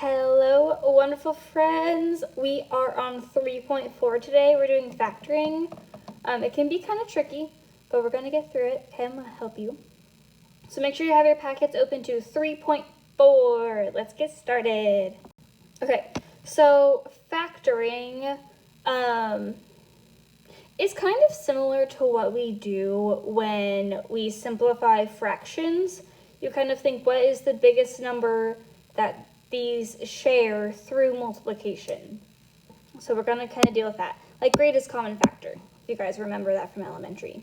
Hello, wonderful friends. We are on 3.4 today. We're doing factoring. It can be kind of tricky, but we're going to get through it. Okay, I'm going to help you. So make sure you have your packets open to 3.4. Let's get started. Okay, so factoring is kind of similar to what we do when we simplify fractions. You kind of think, what is the biggest number that these share through multiplication? So we're going to kind of deal with that. Like greatest common factor, if you guys remember that from elementary.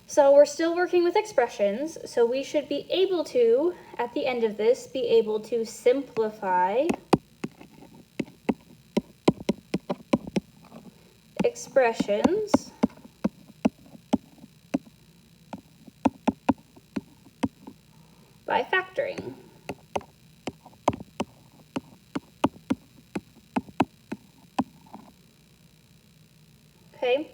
So we're still working with expressions, so we should be able to, at the end of this, be able to simplify expressions by factoring. Okay,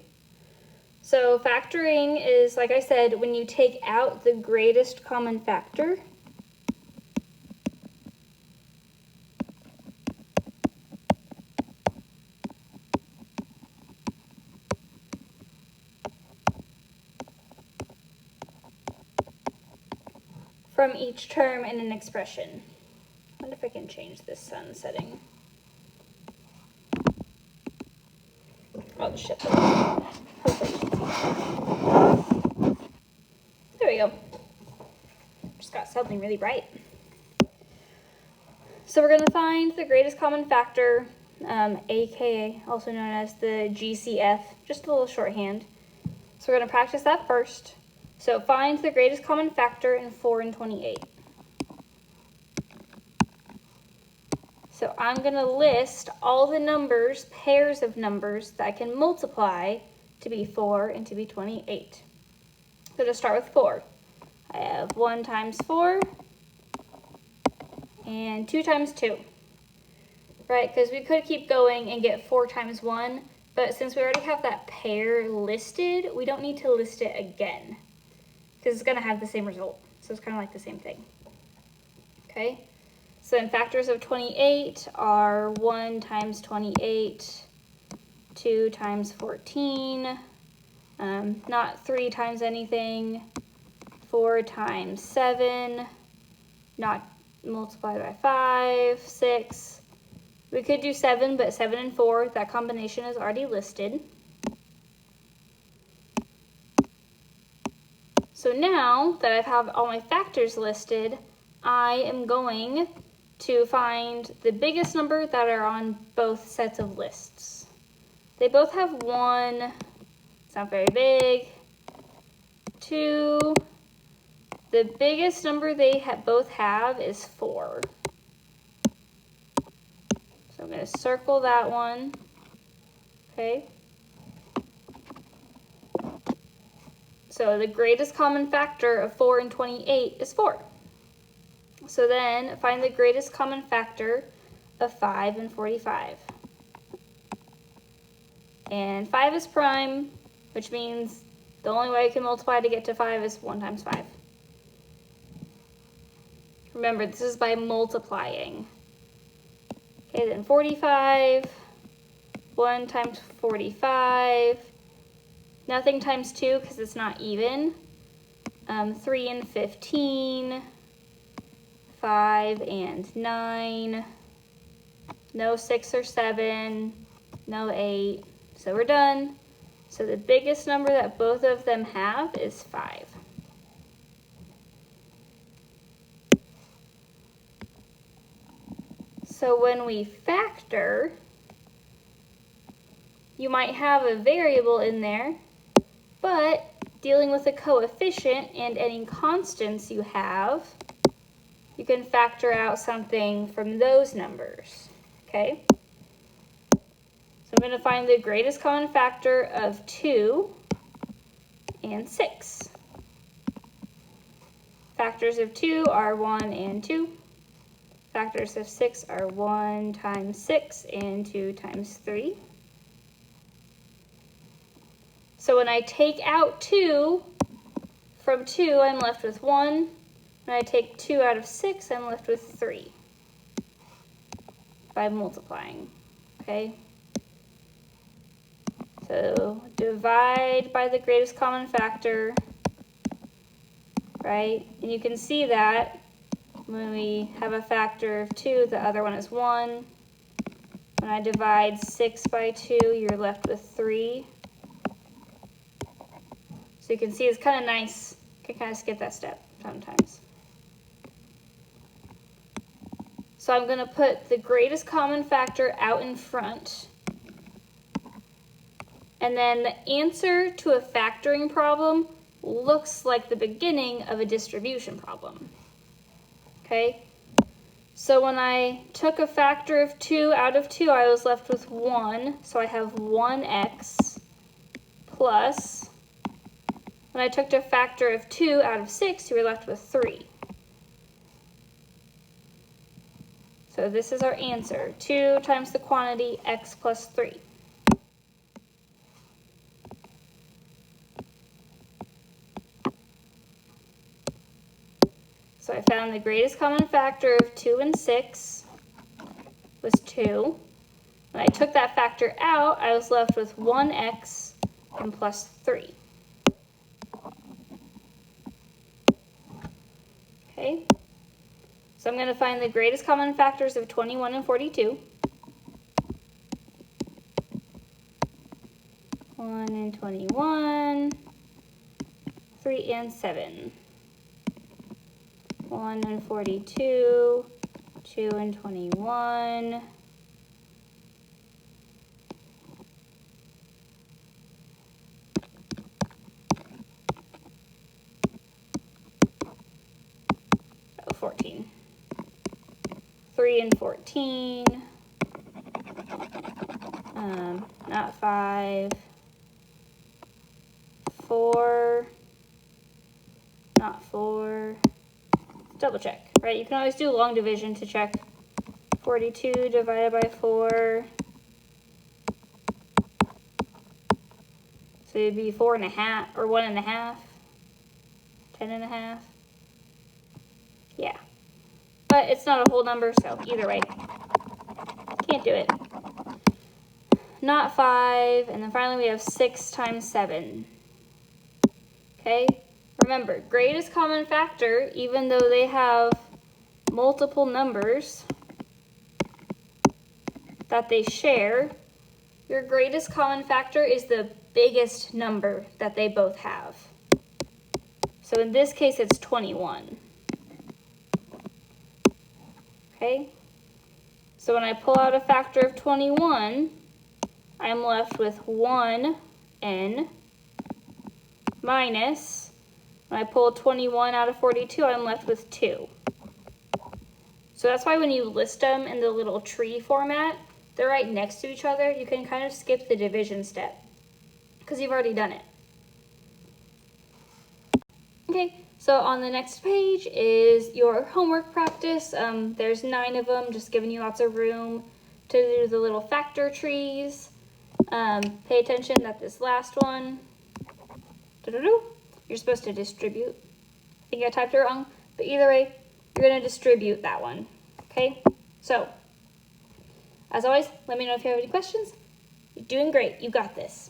so factoring is, like I said, when you take out the greatest common factor from each term in an expression. I wonder if I can change this sun setting. I'll just shift it. Hopefully you can see. There we go. Just got something really bright. So we're going to find the greatest common factor, aka also known as the GCF, just a little shorthand. So we're going to practice that first. So find the greatest common factor in 4 and 28. So I'm going to list all the numbers, pairs of numbers, that I can multiply to be 4 and to be 28. So to start with 4, I have 1 times 4 and 2 times 2. Right, because we could keep going and get 4 times 1, but since we already have that pair listed, we don't need to list it again, because it's going to have the same result. So it's kind of like the same thing. Okay, so then factors of 28 are 1 times 28, 2 times 14, not 3 times anything, 4 times 7, not multiplied by 5, 6. We could do 7, but 7 and 4, that combination is already listed. So now that I have all my factors listed, I am going to find the biggest number that are on both sets of lists. They both have 1, it's not very big, 2, the biggest number they both have is 4. So I'm going to circle that one, okay? So the greatest common factor of 4 and 28 is 4. So then find the greatest common factor of 5 and 45. And 5 is prime, which means the only way I can multiply to get to 5 is 1 times 5. Remember, this is by multiplying. Okay, then 45, 1 times 45, nothing times 2 because it's not even, 3 and 15, 5 and 9, no 6 or 7, no 8, so we're done. So the biggest number that both of them have is 5. So when we factor, you might have a variable in there, but dealing with a coefficient and any constants you have, you can factor out something from those numbers, okay? So I'm going to find the greatest common factor of 2 and 6. Factors of 2 are 1 and 2. Factors of 6 are 1 times 6 and 2 times 3. So when I take out 2 from 2, I'm left with 1. When I take 2 out of 6, I'm left with 3. by multiplying, okay? So divide by the greatest common factor, right? And you can see that when we have a factor of 2, the other one is 1. When I divide 6 by 2, you're left with 3. So you can see it's kind of nice. You can kind of skip that step sometimes. So I'm going to put the greatest common factor out in front. And then the answer to a factoring problem looks like the beginning of a distribution problem. Okay? So when I took a factor of 2 out of 2, I was left with 1. So I have 1x plus, when I took a factor of 2 out of 6, you were left with 3. So this is our answer, 2 times the quantity x plus 3. So I found the greatest common factor of 2 and 6 was 2. When I took that factor out, I was left with 1x and plus 3. Okay, so I'm going to find the greatest common factors of 21 and 42. 1 and 21, 3 and 7. 1 and 42, 2 and 21. Oh, 14. 3 and 14. Not 5. 4. Not 4. Double check, right? You can always do long division to check. 42 divided by 4. So it'd be 4.5 or 1.5. 10.5. Yeah. But it's not a whole number, so either way. Can't do it. Not 5, and then finally we have 6 times 7. Okay? Remember, greatest common factor, even though they have multiple numbers that they share, your greatest common factor is the biggest number that they both have. So in this case, it's 21. Okay? So when I pull out a factor of 21, I'm left with 1n minus, when I pull 21 out of 42, I'm left with 2. So that's why when you list them in the little tree format, they're right next to each other. You can kind of skip the division step because you've already done it. Okay, so on the next page is your homework practice. There's 9 of them, just giving you lots of room to do the little factor trees. Pay attention that this last one, you're supposed to distribute. I think I typed it wrong, but either way, you're going to distribute that one. Okay, so as always, let me know if you have any questions. You're doing great. You got this.